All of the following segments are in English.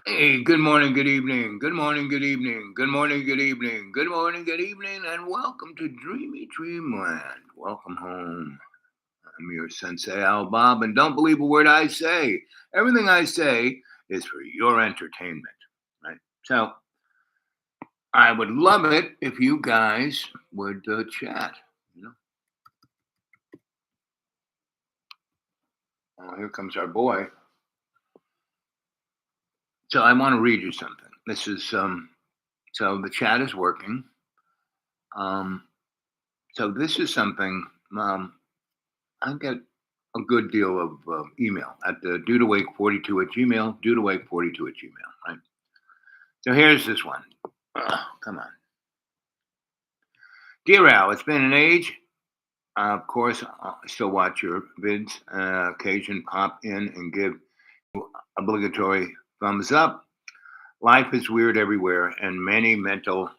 Hey, good morning, good evening, good morning, good evening, good morning, good evening, good morning, good evening, and welcome to Dreamy Dreamland. Welcome home. I'm your sensei, Al Bob, and don't believe a word I say. Everything I say is for your entertainment, right? So I would love it if you guys would chat. You know, oh, here comes our boy. So I want to read you something. This is so the chat is working. Um, so this is something. I get a good deal of email at the dudewake42 at Gmail, dudewake42 at Gmail, right? So here's this one. Come on. Dear Al, it's been an age. Of course, I still watch your vids. Occasion pop in and give obligatory thumbs up. Life is weird everywhere, and many mental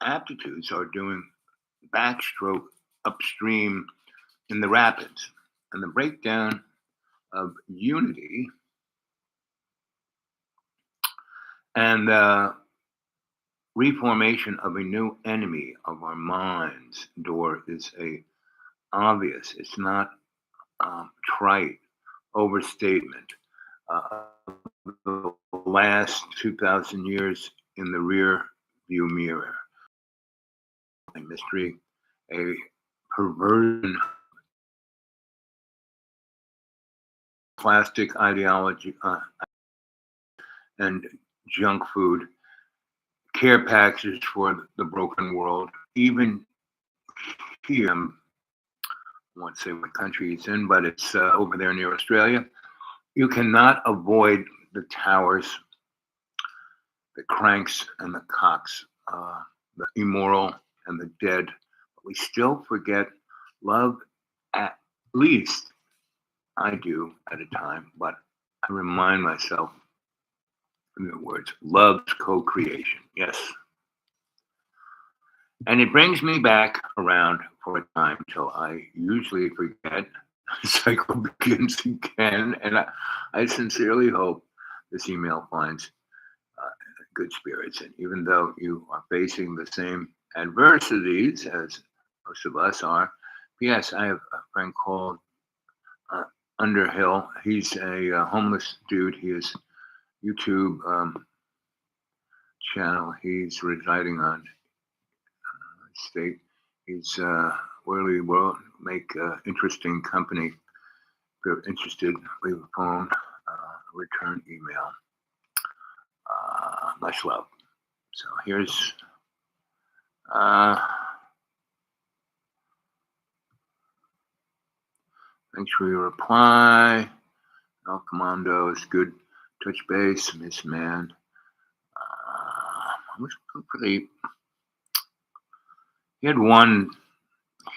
aptitudes are doing backstroke upstream in the rapids. And the breakdown of unity and the reformation of a new enemy of our minds door is a obvious. It's not trite overstatement. The last 2,000 years in the rear view mirror, a mystery, a perversion, plastic ideology, and junk food, care packages for the broken world. Even here, I won't say what country it's in, but it's over there near Australia. You cannot avoid the towers, the cranks, and the cocks, the immoral and the dead. But we still forget love, at least I do at a time, but I remind myself in the words love's co creation. Yes. And it brings me back around for a time till I usually forget. Cycle begins again. And I sincerely hope this email finds uh, good spirits. And even though you are facing the same adversities as most of us are, yes, I have a friend called uh, Underhill. He's a homeless dude. He has YouTube channel. He's residing on state. He's really will make interesting company. If you're interested, leave a phone, return email. Much love. So here's uh, thanks for your reply. El Commandos, good touch base, Miss Man. I was pretty. He had one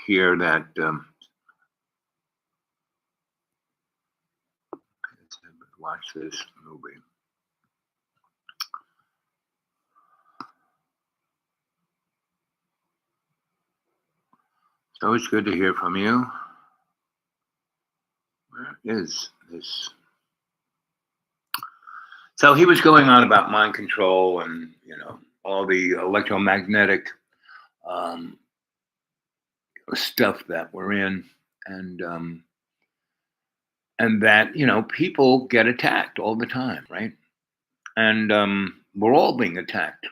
here that watch this movie. It's always good to hear from you. Where is this? So he was going on about mind control and all the electromagnetic um, stuff that we're in, and um, and that people get attacked all the time, right? And we're all being attacked,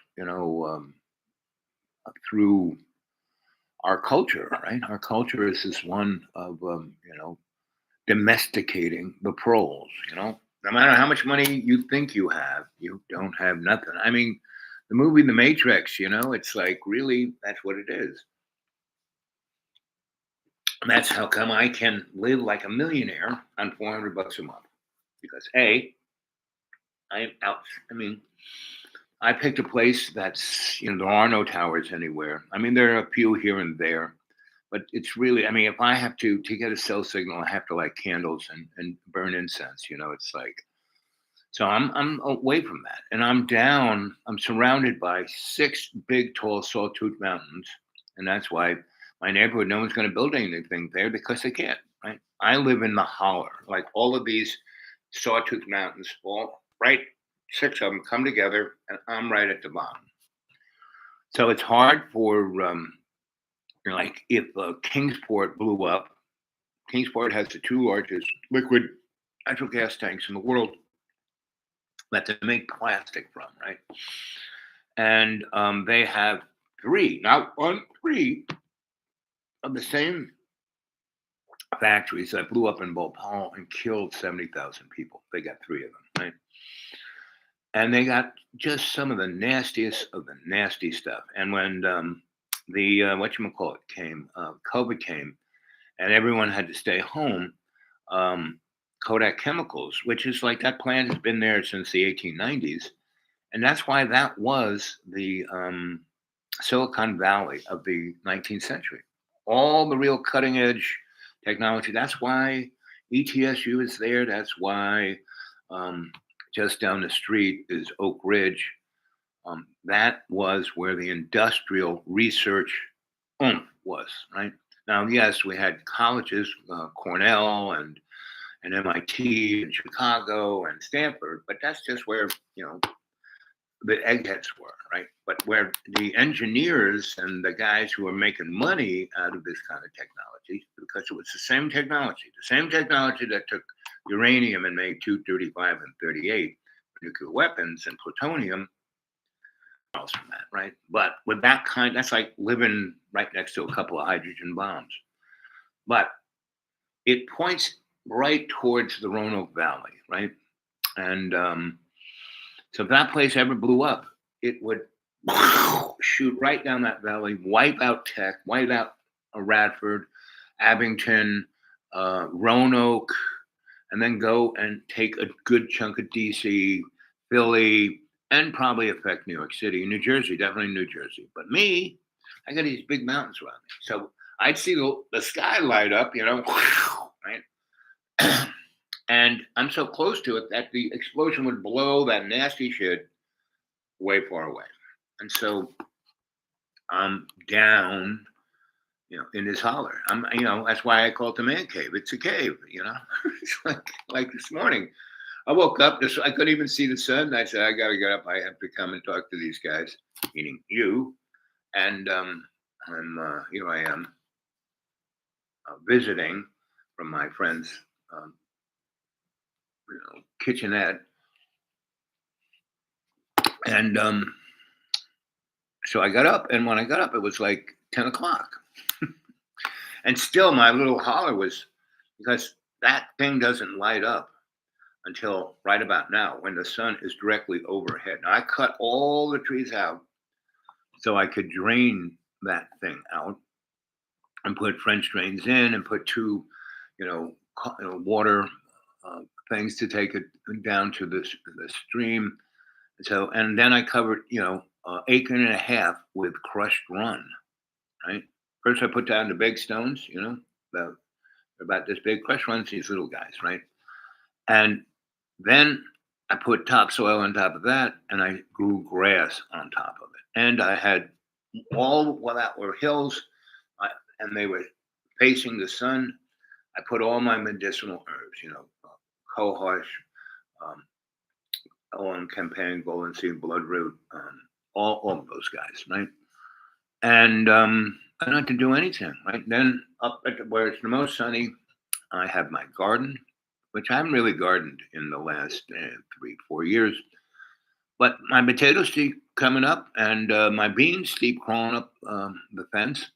through our culture, right? Our culture is this one of domesticating the proles. No matter how much money you think you have, you don't have nothing. I mean, the movie The Matrix, it's like really that's what it is. And that's how come I can live like a millionaire on $400 a month because I am out. I mean, I picked a place that's there are no towers anywhere. I mean, there are a few here and there, but it's really. I mean, if I have to get a cell signal, I have to light candles and burn incense. It's like so I'm away from that, and I'm down. I'm surrounded by six big, tall, sawtooth mountains, and that's why my neighborhood. No one's going to build anything there because they can't. Right? I live in the holler, like all of these sawtooth mountains, all right six of them come together, and I'm right at the bottom. So it's hard for like if Kingsport blew up. Kingsport has the two largest liquid natural gas tanks in the world that they make plastic from, right? And they have three, not one, three of the same factories that blew up in Bhopal and killed 70,000 people. They got three of them, right? And they got just some of the nastiest of the nasty stuff. And when the whatchamacallit came, COVID came, and everyone had to stay home, Kodak Chemicals, which is like that plant has been there since the 1890s. And that's why that was the Silicon Valley of the 19th century. All the real cutting edge technology. That's why ETSU is there. That's why just down the street is Oak Ridge. That was where the industrial research was, right? Now, yes, we had colleges, Cornell and MIT and Chicago and Stanford, but that's just where, the eggheads were, right? But where the engineers and the guys who were making money out of this kind of technology, because it was the same technology that took uranium and made 235 and 38 nuclear weapons and plutonium, else from that, right? But with that kind, that's like living right next to a couple of hydrogen bombs. But it points right towards the Roanoke Valley, right? And so if that place ever blew up, it would shoot right down that valley, wipe out Tech, wipe out Radford, Abington, Roanoke, and then go and take a good chunk of DC, Philly, and probably affect New York City, New Jersey, definitely New Jersey. But me, I got these big mountains around me. So I'd see the sky light up, right? And I'm so close to it that the explosion would blow that nasty shit way far away. And so I'm down, in this holler. That's why I call it the man cave. It's a cave, It's like this morning. I woke up, I couldn't even see the sun. I said, I got to get up. I have to come and talk to these guys, meaning you. And here I am visiting from my friend's, kitchenette. And so I got up, and when I got up, it was like 10 o'clock. And still my little holler was, because that thing doesn't light up until right about now when the sun is directly overhead. Now I cut all the trees out so I could drain that thing out and put French drains in and put two, water things to take it down to the stream. So, and then I covered, acre and a half with crushed run, right? First, I put down the big stones, about this big, crushed runs, these little guys, right? And then I put topsoil on top of that, and I grew grass on top of it. And I had that were hills, and they were facing the sun. I put all my medicinal herbs, cohosh, campaign, golden seed, bloodroot, all of those guys, right? And I don't have to do anything, right? Then up at where it's the most sunny, I have my garden, which I haven't really gardened in the last 3-4 years. But my potatoes keep coming up, and my beans keep crawling up the fence.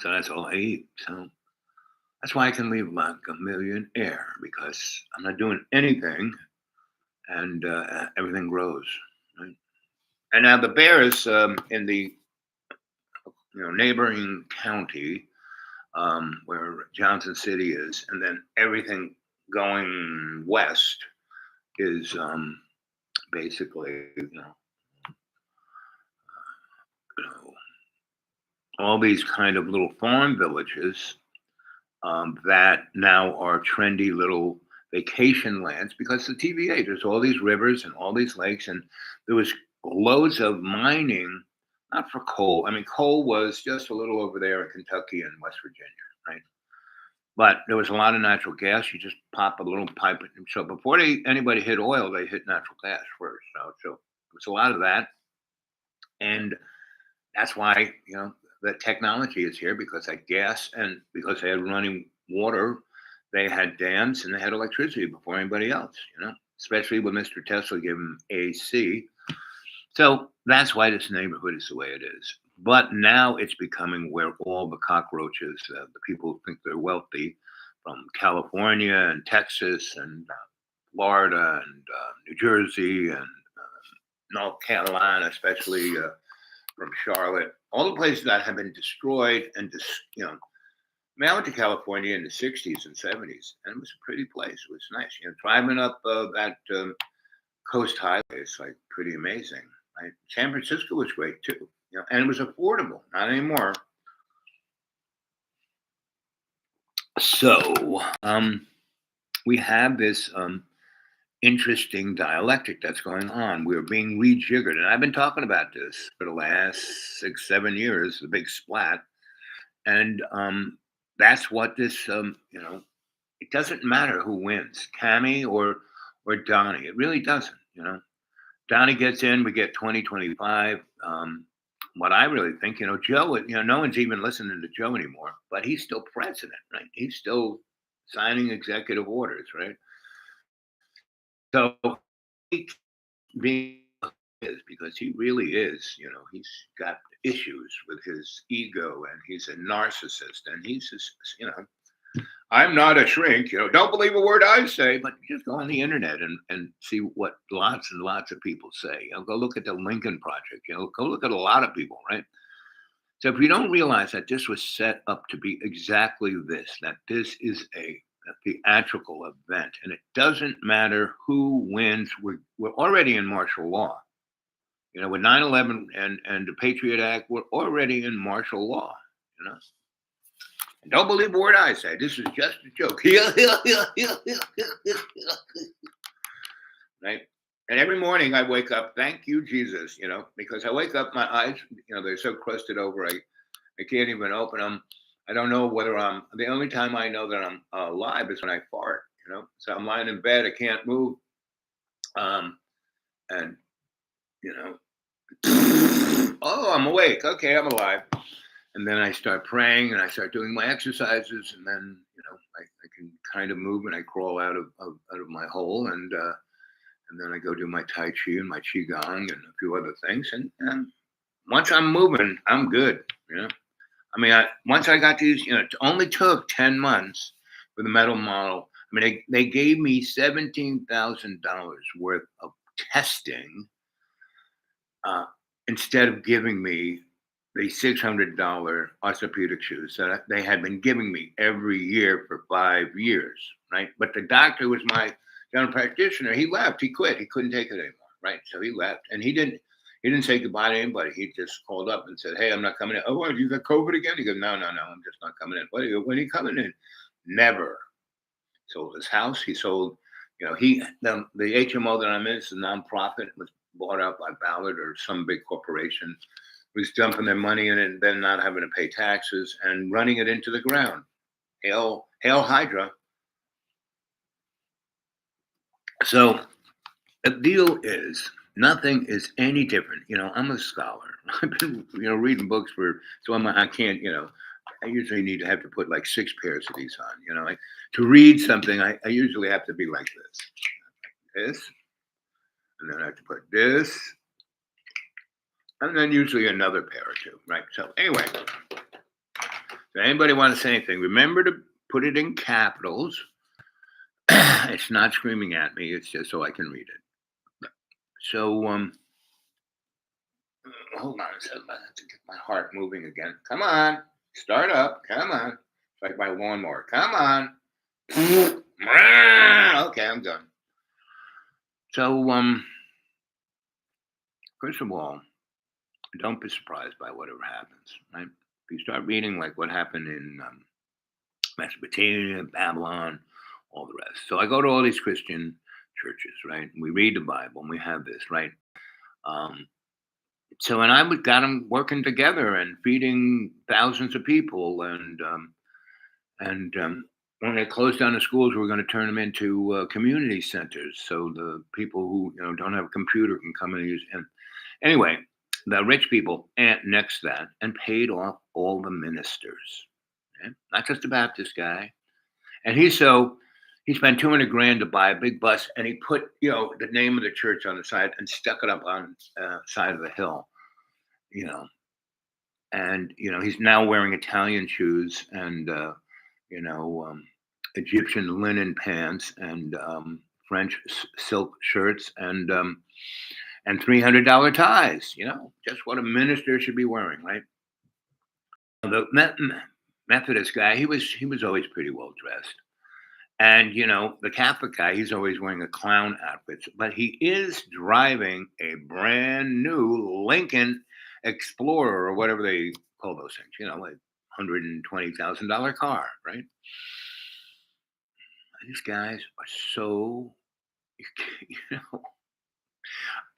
So that's all I eat. So that's why I can leave like a millionaire, because I'm not doing anything, and everything grows. Right? And now the bears in the neighboring county where Johnson City is, and then everything going west is basically all these kind of little farm villages that now are trendy little vacation lands, because the TVA, there's all these rivers and all these lakes, and there was loads of mining, not for coal. I mean, coal was just a little over there in Kentucky and West Virginia, right? But there was a lot of natural gas. You just pop a little pipe. So before anybody hit oil, they hit natural gas first. So it was a lot of that. And that's why, the technology is here because that gas and because they had running water, they had dams and they had electricity before anybody else, especially when Mr. Tesla gave them AC. So that's why this neighborhood is the way it is. But now it's becoming where all the cockroaches, the people who think they're wealthy from California and Texas and Florida and New Jersey and North Carolina, especially from Charlotte, all the places that have been destroyed and I mean, I went to California in the '60s and '70s, and it was a pretty place. It was nice, driving up that Coast Highway is like pretty amazing. Right? San Francisco was great too, and it was affordable. Not anymore. So we have this interesting dialectic that's going on. We're being rejiggered. And I've been talking about this for the last 6, 7 years, the big splat. And that's what this, it doesn't matter who wins, Cami or Donnie. It really doesn't, Donnie gets in, we get 2025. What I really think, Joe, no one's even listening to Joe anymore, but he's still president, right? He's still signing executive orders, right? So he being is because he really is, he's got issues with his ego and he's a narcissist and he's just, I'm not a shrink, don't believe a word I say, but just go on the internet and see what lots and lots of people say. Go look at the Lincoln Project, go look at a lot of people, right? So if you don't realize that this was set up to be exactly this, that this is a theatrical event, and it doesn't matter who wins. We're already in martial law. With 9/11 and the Patriot Act, we're already in martial law. And don't believe a word I say. This is just a joke. Right? And every morning I wake up, thank you, Jesus, because I wake up, my eyes, they're so crusted over, I can't even open them. I don't know whether the only time I know that I'm alive is when I fart, So I'm lying in bed, I can't move. And, oh, I'm awake. Okay, I'm alive. And then I start praying and I start doing my exercises. And then, I can kind of move and I crawl out of my hole. And then I go do my Tai Chi and my Qigong and a few other things. And once I'm moving, I'm good, I mean, once I got these, it only took 10 months for the metal model. I mean, they gave me $17,000 worth of testing instead of giving me the $600 orthopedic shoes that they had been giving me every year for 5 years, right? But the doctor was my general practitioner. He left. He quit. He couldn't take it anymore, right? So he left, and he didn't say goodbye to anybody. He just called up and said, "Hey, I'm not coming in." "Oh, what, you got COVID again?" He goes, No, I'm just not coming in." "When are you coming in?" Never. Sold his house. He sold, the HMO that I'm in is a nonprofit. It was bought out by Ballard or some big corporation. Was dumping their money in it and then not having to pay taxes and running it into the ground. Hail Hydra. So the deal is nothing is any different. I'm a scholar. I've been, reading books so I can't, I usually need to have to put like 6 pairs of these on, like to read something, I usually have to be like this, and then I have to put this, and then usually another pair or two, right? So anyway, does anybody want to say anything? Remember to put it in capitals. It's not screaming at me. It's just so I can read it. So, hold on a second. I have to get my heart moving again. Come on. Start up. Come on. It's like my lawnmower. Come on. Okay, I'm done. So, first of all, don't be surprised by whatever happens, right? If you start reading like what happened in Mesopotamia, Babylon, all the rest. So I go to all these Christian churches, right? We read the Bible and we have this, right? So, and I got them working together and feeding thousands of people, and when they closed down the schools, we're going to turn them into community centers, so the people who don't have a computer can come and use. And anyway, the rich people annexed that and paid off all the ministers, okay? Not just the Baptist guy. And he spent 200 grand to buy a big bus, and he put the name of the church on the side and stuck it up on side of the hill, you know. And he's now wearing Italian shoes and you know um, Egyptian linen pants and French silk shirts and $300 ties. Just what a minister should be wearing, right? The Methodist guy, he was always pretty well dressed. And the Catholic guy, he's always wearing a clown outfit, but he is driving a brand new Lincoln Explorer or whatever they call those things, like $120,000 car, right? These guys are so, you know,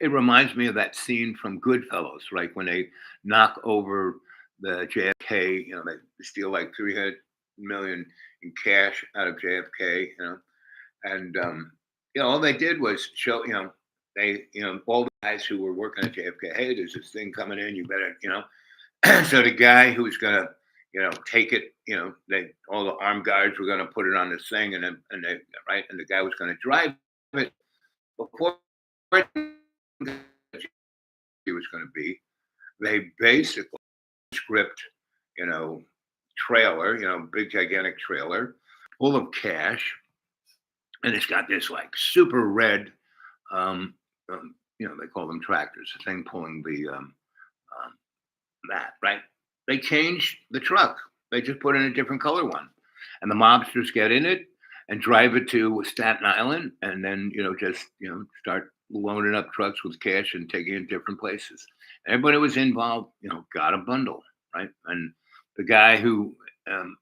it reminds me of that scene from Goodfellas, right? When they knock over the JFK, they steal like 300 million in cash out of JFK, and all they did was show, all the guys who were working at JFK, hey, there's this thing coming in, you better, so the guy who's gonna, take it, all the armed guards were gonna put it on this thing, and the guy was gonna drive it before he was going to be. They basically script, you know, trailer, big gigantic trailer full of cash, and it's got this like super red, they call them tractors, the thing pulling the that, right? They changed the truck. They just put in a different color one, and the mobsters get in it and drive it to Staten Island, and then just start loading up trucks with cash and taking it different places. Everybody who was involved, got a bundle, right? And the guy who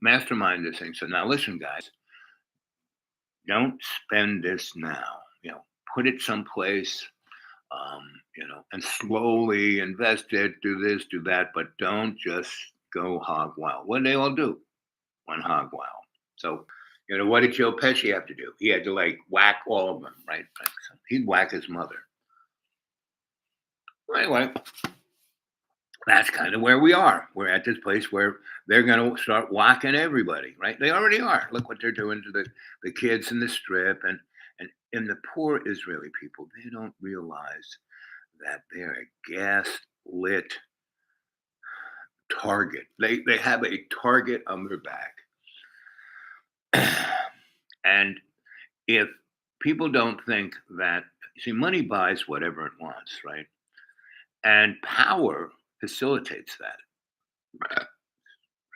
masterminded this thing said, "Now listen, guys, don't spend this now. Put it someplace, and slowly invest it. Do this, do that, but don't just go hog wild." What did they all do? Went hog wild. So, what did Joe Pesci have to do? He had to like whack all of them, right? So he'd whack his mother. Anyway, that's kind of where we are. We're at this place where they're going to start whacking everybody, right? They already are. Look what they're doing to the kids in the strip and the poor Israeli people. They don't realize that they're a gas-lit target. They have a target on their back. And if people don't think that, see, money buys whatever it wants, right? And power facilitates that.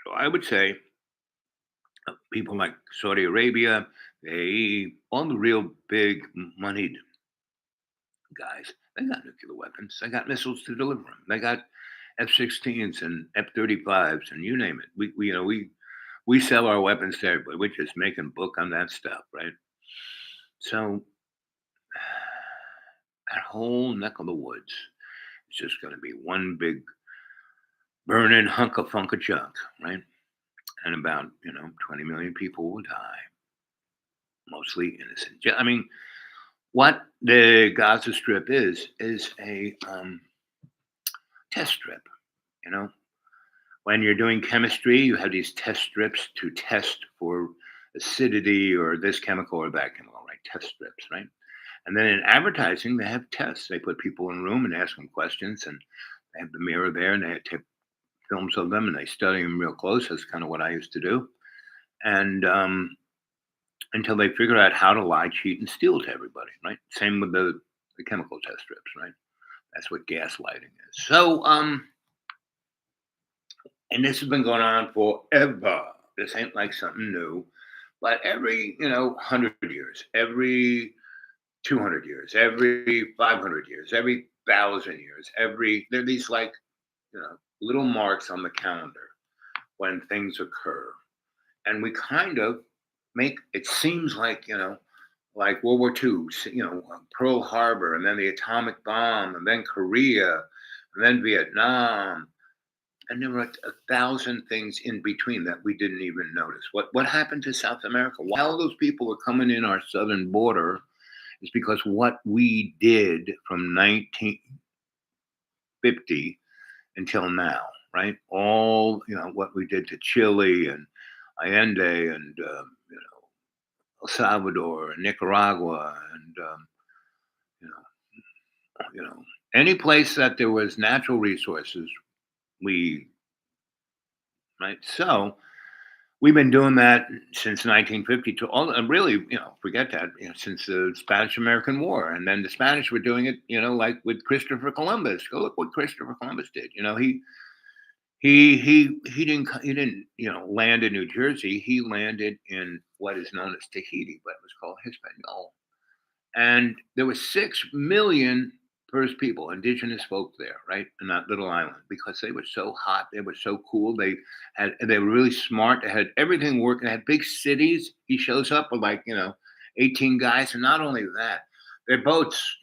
So I would say people like Saudi Arabia, all the real big moneyed guys, they got nuclear weapons. They got missiles to deliver them. They got F-16s and F-35s and you name it. We sell our weapons to everybody. We're just making book on that stuff, right? So that whole neck of the woods is just going to be one big burning hunk of funk of junk, right? And about 20 million people will die, mostly innocent. I mean, what the Gaza Strip is a test strip. When you're doing chemistry, you have these test strips to test for acidity or this chemical or that chemical, right? Test strips, right? And then in advertising, they have tests. They put people in a room and ask them questions, and they have the mirror there, and they take films of them, and they study them real close. That's kind of what I used to do. And until they figure out how to lie, cheat, and steal to everybody, right? Same with the chemical test strips, right? That's what gaslighting is. So, and this has been going on forever. This ain't like something new. But every, 100 years, every 200 years, every 500 years, every 1,000 years, there are these like, little marks on the calendar when things occur. And we kind of make, it seems like, like World War II, Pearl Harbor, and then the atomic bomb, and then Korea, and then Vietnam. And there were 1,000 things in between that we didn't even notice. What happened to South America? Why all those people were coming in our southern border is because what we did from 1950 until now, right? All what we did to Chile and Allende and El Salvador and Nicaragua and you know any place that there was natural resources, we right. So we've been doing that since 1952. All and really, forget that. Since the Spanish American War, and then the Spanish were doing it. Like with Christopher Columbus. Go look what Christopher Columbus did. He didn't land in New Jersey. He landed in what is known as Tahiti, but it was called Hispaniola. And there were 6 million first people, indigenous folk there, right, in that little island, because they were so hot, they were so cool. They were really smart. They had everything working. They had big cities. He shows up with 18 guys, and not only that, their boats.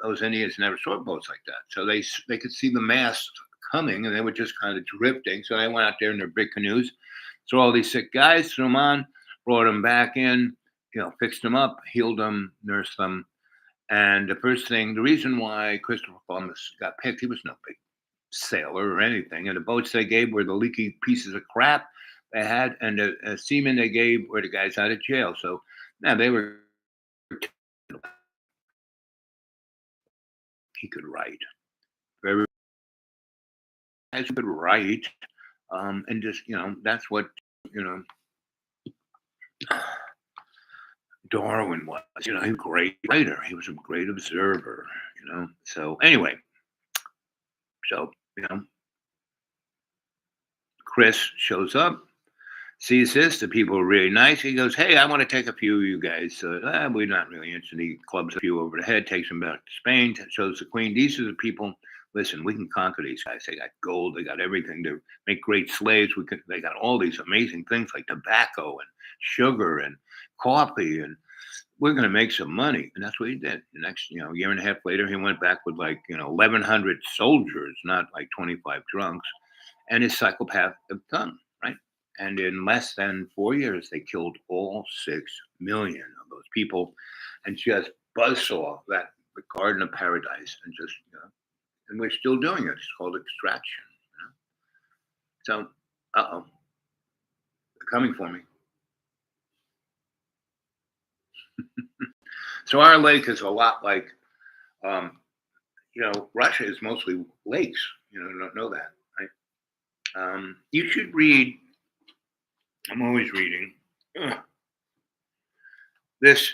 Those Indians never saw boats like that, so they could see the mast coming, and they were just kind of drifting. So they went out there in their big canoes, saw all these sick guys, threw them on, brought them back in, fixed them up, healed them, nursed them. And the reason why Christopher Columbus got picked, he was no big sailor or anything. And the boats they gave were the leaky pieces of crap they had, and the seamen they gave were the guys out of jail. So now they were. He could write. Very guys who could write, and just that's what you know. Darwin was. He was a great writer. He was a great observer. So anyway, so Chris shows up, sees this. The people are really nice. He goes, "Hey, I want to take a few of you guys. We're not really interested." He clubs a few over the head, takes them back to Spain, shows the Queen. These are the people. Listen, we can conquer these guys. They got gold. They got everything to make great slaves. They got all these amazing things like tobacco and sugar and coffee, and we're going to make some money. And that's what he did. The next, year and a half later, he went back with 1,100 soldiers, not 25 drunks, and his psychopath tongue, right? And in less than 4 years, they killed all 6 million of those people, and just buzzsaw that the Garden of Paradise, and just and we're still doing it. It's called extraction. So, they're coming for me. So our lake is a lot like, Russia is mostly lakes. Don't know that, right? You should read. I'm always reading this.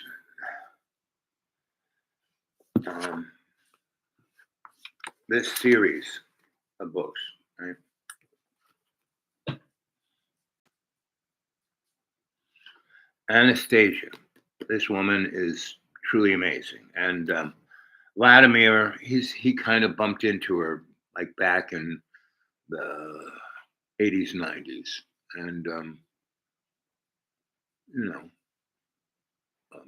This series of books, right? Anastasia. This woman is truly amazing, and Vladimir. He kind of bumped into her back in the 80s, 90s, and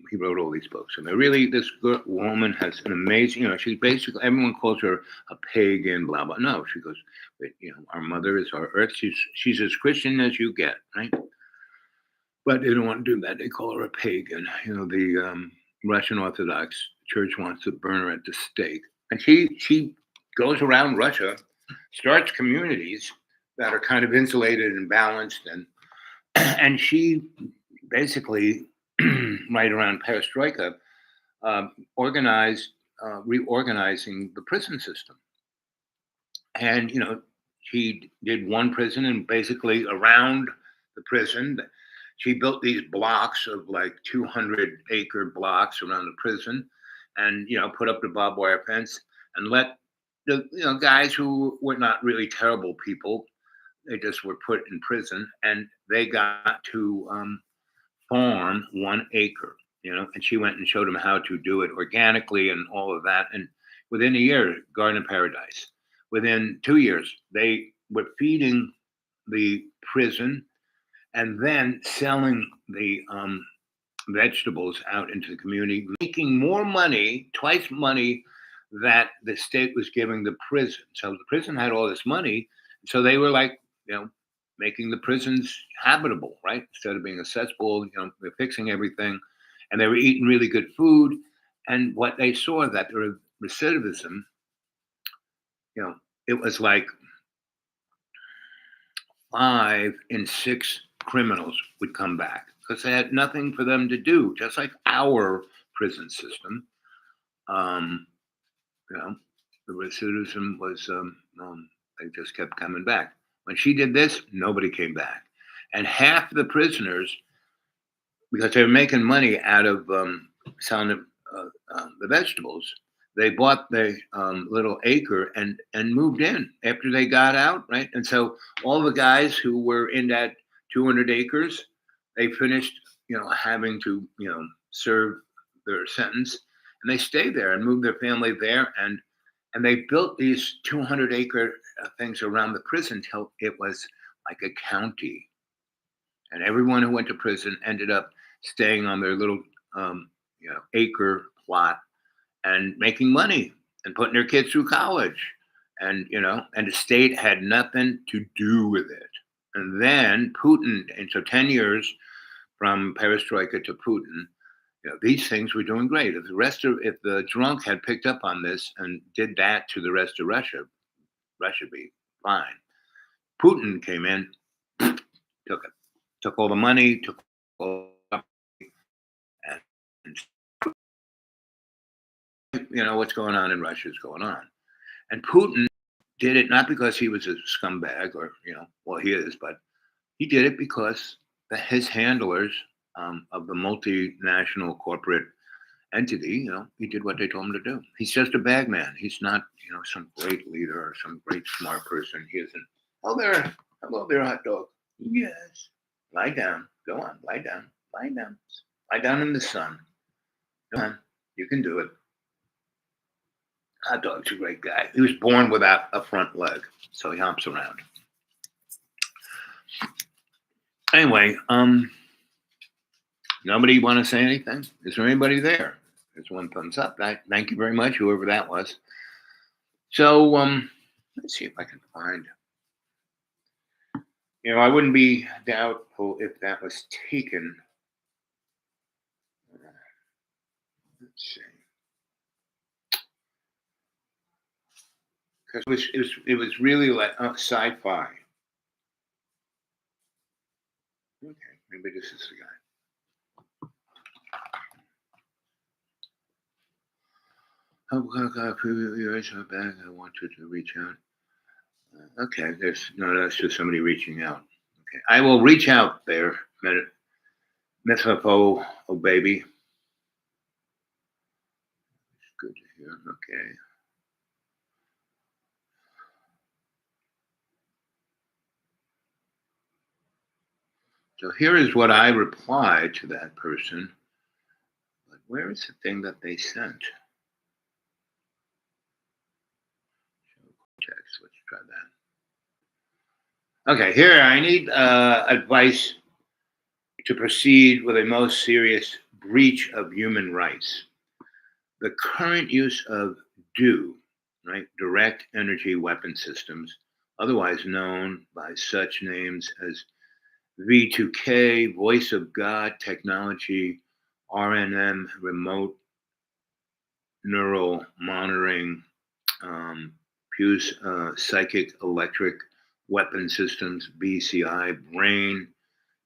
he wrote all these books. And this woman has an amazing. She's basically, everyone calls her a pagan, blah blah. No, she goes, but our mother is our earth. She's as Christian as you get, right? But they don't want to do that. They call her a pagan. The Russian Orthodox Church wants to burn her at the stake. And she goes around Russia, starts communities that are kind of insulated and balanced, and she basically, right around Perestroika, reorganizing the prison system. And she did one prison, and basically around the prison, she built these blocks of 200-acre blocks around the prison, and put up the barbed wire fence, and let the guys who were not really terrible people, they just were put in prison, and they got to farm 1 acre. And she went and showed them how to do it organically and all of that. And within a year, Garden of Paradise. Within 2 years, they were feeding the prison and then selling the vegetables out into the community, making more money, twice money that the state was giving the prison. So the prison had all this money, So they were like, making the prisons habitable, right? Instead of being a cesspool, they're fixing everything, and they were eating really good food. And what they saw that the recidivism, you know, it was like 5 in 6 criminals would come back because they had nothing for them to do, just like our prison system. Um, you know, the recidivism was they just kept coming back. When she did this, nobody came back, and half the prisoners, because they were making money out of selling the vegetables, they bought the little acre and moved in after they got out, right? And so all the guys who were in that 200 acres, they finished, having to, serve their sentence, and they stayed there and moved their family there, and they built these 200-acre things around the prison till it was like a county, and everyone who went to prison ended up staying on their little, acre plot and making money and putting their kids through college, and the state had nothing to do with it. And then Putin, and so 10 years from perestroika to Putin, these things were doing great. If the drunk had picked up on this and did that to the rest of Russia, Russia'd be fine. Putin came in, took it, took all the money, took all and what's going on in Russia is going on. And Putin did it not because he was a scumbag or well, he is, but he did it because his handlers of the multinational corporate entity, he did what they told him to do. He's just a bag man. He's not, some great leader or some great smart person. He isn't. Oh, there. Hello there, hot dog. Yes. Lie down. Go on. Lie down. Lie down. Lie down in the sun. Come on. You can do it. Hot dog's a great guy. He was born without a front leg, so he hops around. Anyway, nobody want to say anything? Is there anybody there? There's one thumbs up. Thank you very much, whoever that was. So, let's see if I can find. I wouldn't be doubtful if that was taken. Let's see. Because it was really like sci-fi. Okay, maybe this is the guy. Oh, previous years are back. I wanted to reach out. Okay, that's just somebody reaching out. Okay, I will reach out there. Methapho, oh baby. It's good to hear. Okay. So here is what I replied to that person. But where is the thing that they sent? Text. Let's try that. Okay, here I need advice to proceed with a most serious breach of human rights. The current use of DEW, right, direct energy weapon systems, otherwise known by such names as V2K, Voice of God technology, RNM, remote neural monitoring, Pugh's psychic electric weapon systems, BCI, brain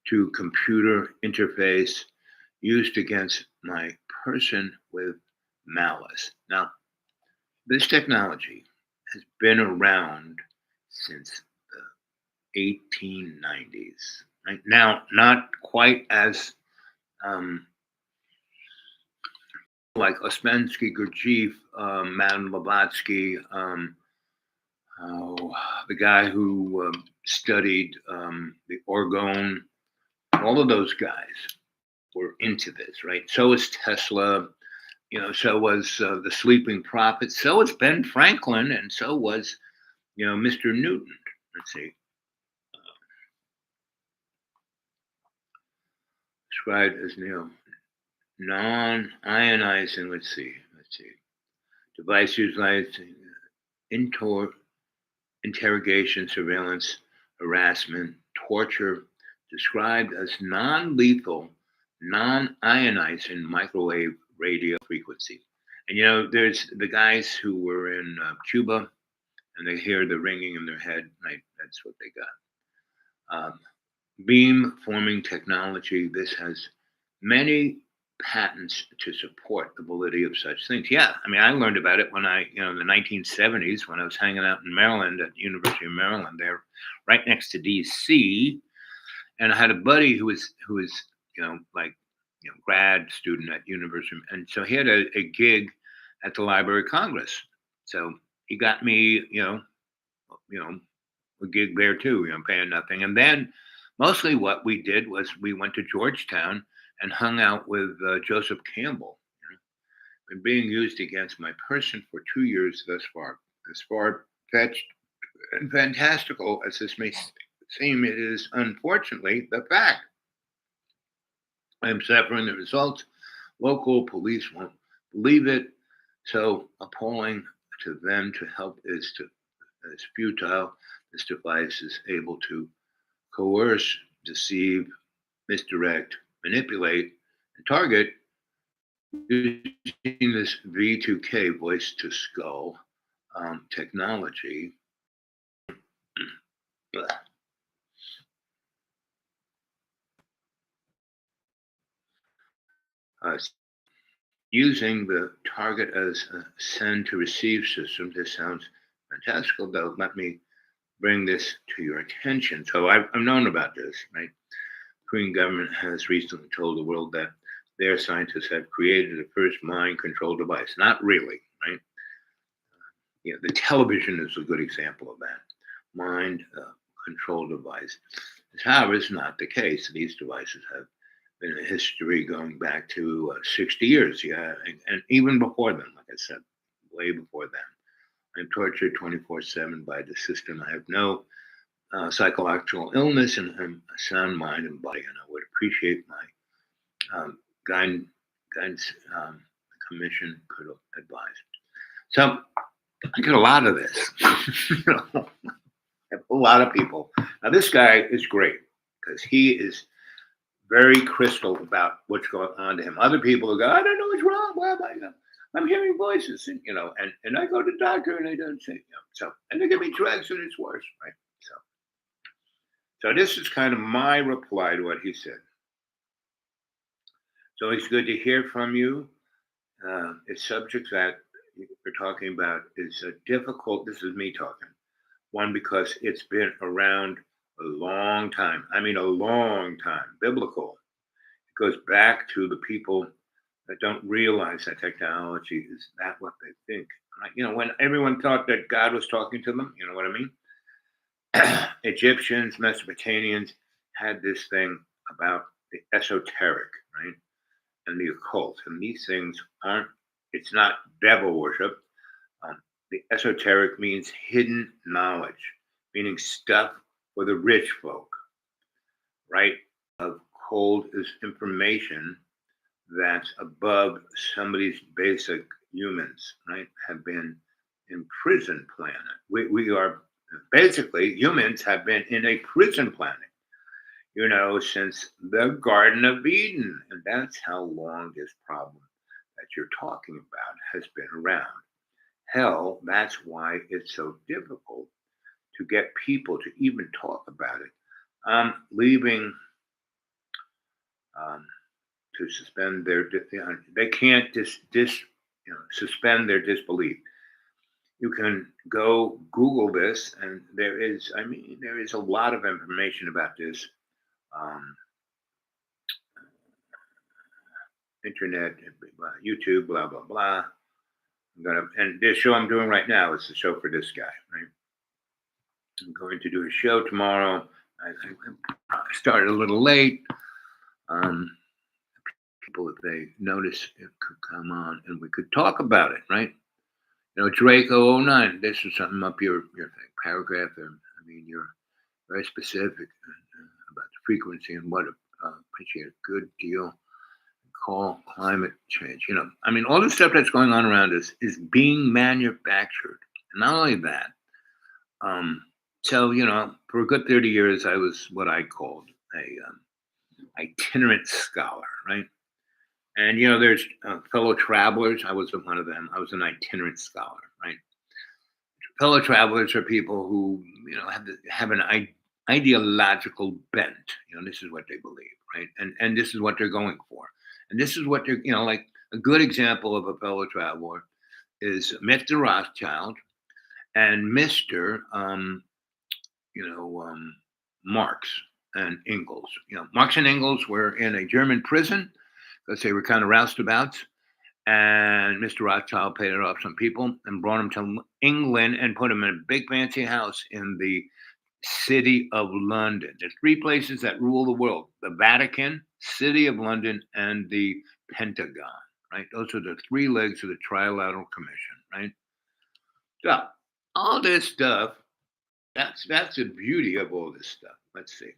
to computer interface used against my person with malice. Now, this technology has been around since the 1890s. Right now, not quite as like Ouspensky, Gurdjieff, Madame Blavatsky, the guy who studied the orgone, all of those guys were into this, right? So is Tesla, so was the Sleeping Prophet, so was Ben Franklin, and so was, Mr. Newton. Let's see. Described as non-ionizing. Let's see. Device utilized interrogation, surveillance, harassment, torture, described as non-lethal, non-ionizing microwave radio frequency. And there's the guys who were in Cuba, and they hear the ringing in their head. Right, that's what they got. Beam forming technology. This has many patents to support the validity of such things. Yeah, I mean, I learned about it when in the 1970s, when I was hanging out in Maryland at the University of Maryland, there, right next to D.C., and I had a buddy who was grad student at university, and so he had a gig at the Library of Congress. So he got me, a gig there too, paying nothing. And then mostly what we did was we went to Georgetown and hung out with Joseph Campbell. Been being used against my person for 2 years thus far. As far-fetched and fantastical as this may seem, it is unfortunately the fact. I am suffering the results. Local police won't believe it. So appalling to them to help is futile. This device is able to coerce, deceive, misdirect, manipulate, and target using this V2K, voice to skull technology. Using the target as a send to receive system. This sounds fantastical, though. Let me bring this to your attention. So I've known about this, right? The Korean government has recently told the world that their scientists have created the first mind control device. Not really, right? The television is a good example of that. Mind control device. However, it's not the case. These devices have been a history going back to 60 years, and even before then, like I said, way before then. I'm tortured 24/7 by the system. I have no psychological illness, and I'm a sound mind and body, and I would appreciate my guidance commission could advise. So I get a lot of this. A lot of people. Now this guy is great because he is very crystal about what's going on to him. Other people will go, I don't know what's wrong. Well, I'm hearing voices, and I go to the doctor and they don't say, so, and they give me drugs and it's worse, right? So this is kind of my reply to what he said. So it's good to hear from you. It's subjects that you're talking about is difficult. This is me talking. One, because it's been around a long time. I mean, a long time. Biblical. It goes back to the people that don't realize that technology is not what they think. Right? When everyone thought that God was talking to them, you know what I mean? Egyptians, Mesopotamians had this thing about the esoteric, right? And the occult. And these things it's not devil worship. The esoteric means hidden knowledge, meaning stuff for the rich folk, right? Occult is information that's above somebody's basic humans, right? Have been in prison planet. We are basically, humans have been in a prison planet, since the Garden of Eden. And that's how long this problem that you're talking about has been around. Hell, that's why it's so difficult to get people to even talk about it. Leaving to suspend their, they can't suspend their disbelief. You can go Google this, and there is a lot of information about this. Internet, YouTube, blah, blah, blah. And this show I'm doing right now is the show for this guy, right? I'm going to do a show tomorrow. I started a little late. People, if they notice, it could come on and we could talk about it, right? Draco 09, this is something up your paragraph. You're very specific about the frequency and what appreciate a good deal. Call climate change. All the stuff that's going on around us is being manufactured. And not only that, So, for a good 30 years, I was what I called a itinerant scholar, right? And, there's fellow travelers. I was one of them. I was an itinerant scholar, right? Fellow travelers are people who, have an ideological bent. This is what they believe, right? And this is what they're going for. And this is what they're, like a good example of a fellow traveler is Mr. Rothschild and Mr. Marx and Engels. Marx and Engels were in a German prison because they were kind of roustabouts. And Mr. Rothschild paid it off some people and brought him to England and put him in a big fancy house in the city of London. There's three places that rule the world: the Vatican, City of London, and the Pentagon. Right? Those are the three legs of the Trilateral Commission. Right? So all this stuff. That's the beauty of all this stuff. Let's see.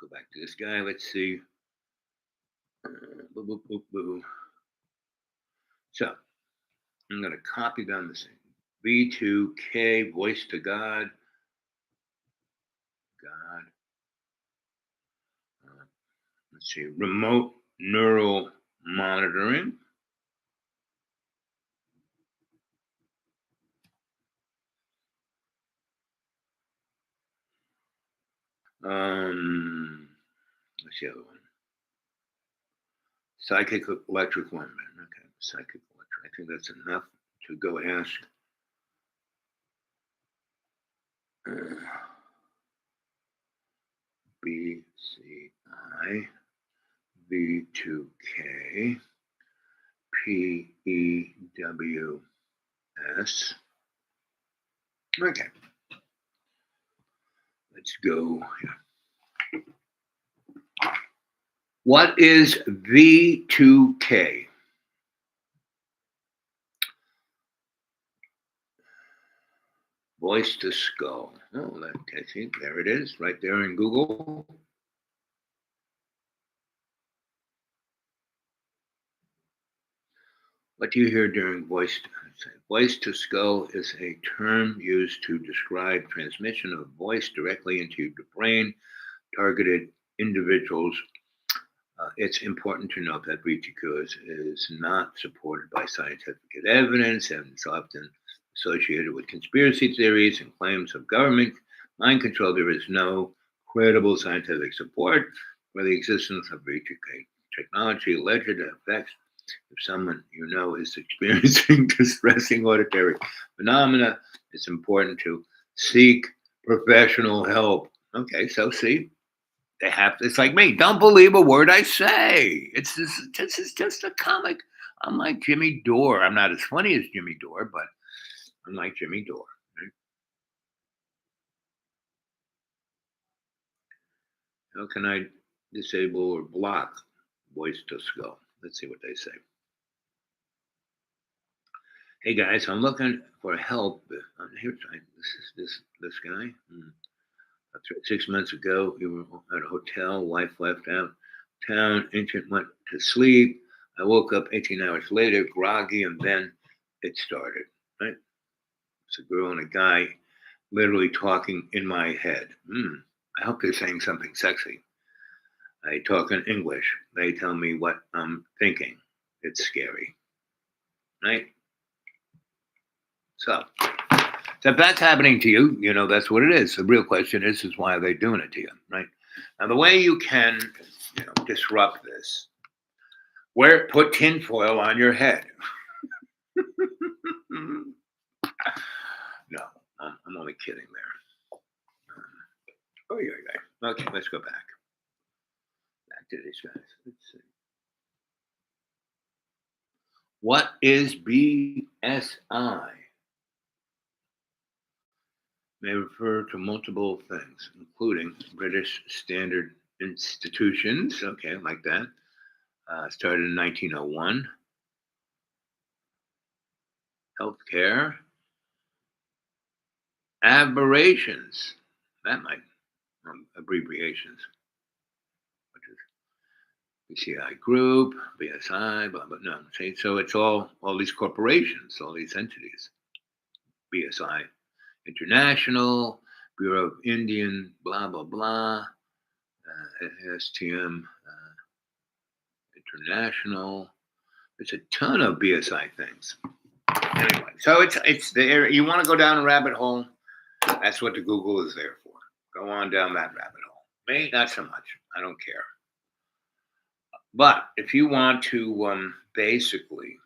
Go back to this guy. Let's see. Boo, boo, boo, boo. So I'm going to copy down this thing. V2K, voice to God. God. Let's see. Remote neural monitoring. What's the other one? Psychic electric women. Okay, psychic electric. I think that's enough to go ask. BCI V2K PEWS. Okay. Let's go. What is V2K? Voice to skull. Oh, I think there it is, right there in Google. What do you hear during voice to skull is a term used to describe transmission of voice directly into the brain, targeted individuals. It's important to note that V2K is not supported by scientific evidence and it's often associated with conspiracy theories and claims of government mind control. There is no credible scientific support for the existence of V2K technology. Alleged effects if someone is experiencing distressing auditory phenomena, it's important to seek professional help. Okay, so see, it's like me. Don't believe a word I say. This is just a comic. I'm like Jimmy Dore. I'm not as funny as Jimmy Dore, but I'm like Jimmy Dore. Right? How can I disable or block voice to skull? Let's see what they say. Hey guys, I'm looking for help. Here's this guy. 6 months ago, we were at a hotel. Wife left out town. Infant went to sleep. I woke up 18 hours later, groggy, and then it started. Right? It's a girl and a guy literally talking in my head. I hope they're saying something sexy. I talk in English. They tell me what I'm thinking. It's scary. Right? So if that's happening to you, that's what it is. The real question is why are they doing it to you, right? Now, the way you can, disrupt this, put tinfoil on your head. No, I'm only kidding there. Okay, let's go back. Back to these guys. Let's see. What is BSI? May refer to multiple things, including British standard institutions. Okay, like that. Started in 1901. Healthcare. Aberrations. That might abbreviations. BCI Group, BSI, blah blah. No, see, so it's all these corporations, all these entities. BSI International, Bureau of Indian, blah, blah, blah, STM International. There's a ton of BSI things. Anyway, so it's there. You want to go down a rabbit hole? That's what the Google is there for. Go on down that rabbit hole. Me, not so much. I don't care. But if you want to basically,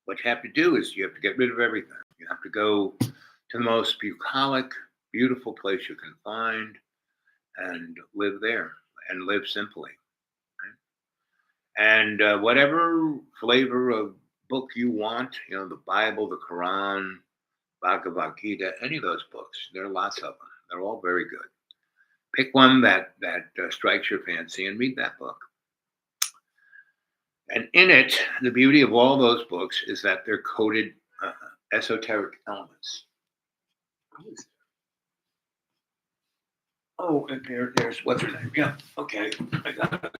what you have to do is you have to get rid of everything. You have to go to the most bucolic, beautiful place you can find and live there and live simply. Right? And whatever flavor of book you want, the Bible, the Quran, Bhagavad Gita, any of those books, there are lots of them. They're all very good. Pick one that strikes your fancy and read that book. And in it, the beauty of all those books is that they're coded esoteric elements. Oh, and there's what's her name? Yeah, okay. I got it.